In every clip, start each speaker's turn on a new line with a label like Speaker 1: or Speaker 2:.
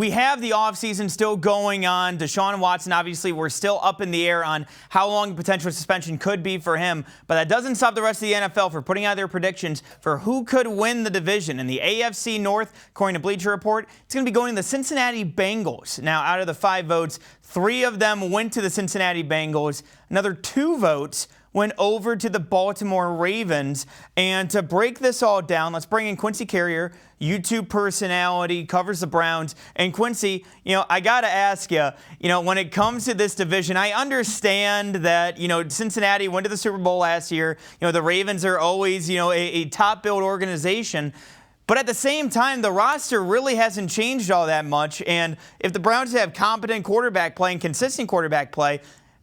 Speaker 1: We have the offseason still going on. Deshaun Watson, obviously, we're still up in the air on how long the potential suspension could be for him. But that doesn't stop the rest of the NFL for putting out their predictions for who could win the division. In the AFC North, according to Bleacher Report, it's going to be going to the Cincinnati Bengals. Now, out of the 5 votes, 3 of them went to the Cincinnati Bengals. Another 2 votes went over to the Baltimore Ravens. And to break this all down, let's bring in Quincy Carrier, YouTube personality, covers the Browns. And Quincy, I got to ask you, when it comes to this division, I understand that, Cincinnati went to the Super Bowl last year. The Ravens are always, a top-billed organization. But at the same time, the roster really hasn't changed all that much. And if the Browns have competent quarterback play and consistent quarterback play,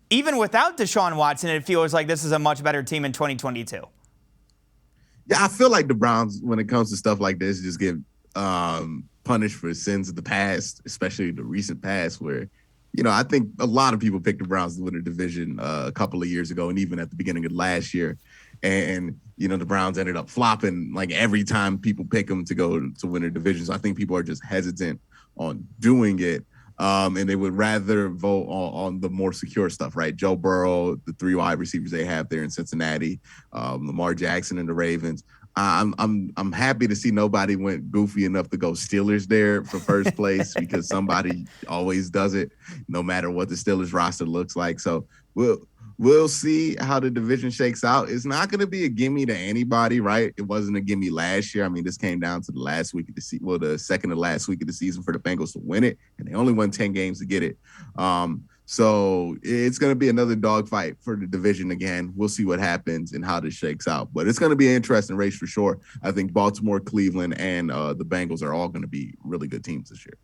Speaker 1: even without Deshaun Watson, it feels like this is a much better team in 2022.
Speaker 2: Yeah, I feel like the Browns, when it comes to stuff like this, just get punished for sins of the past, especially the recent past where, I think a lot of people picked the Browns to win the division a couple of years ago and even at the beginning of last year. And, the Browns ended up flopping like every time people pick them to go to win a division. So I think people are just hesitant on doing it. And they would rather vote on the more secure stuff, right? Joe Burrow, the 3 wide receivers they have there in Cincinnati, Lamar Jackson and the Ravens. I'm happy to see nobody went goofy enough to go Steelers there for first place because somebody always does it, no matter what the Steelers roster looks like. So we'll see how the division shakes out. It's not going to be a gimme to anybody, right? It wasn't a gimme last year. I mean, this came down to the last week of the season, the second to last week of the season for the Bengals to win it, and they only won 10 games to get it. So it's going to be another dogfight for the division again. We'll see what happens and how this shakes out. But it's going to be an interesting race for sure. I think Baltimore, Cleveland, and the Bengals are all going to be really good teams this year.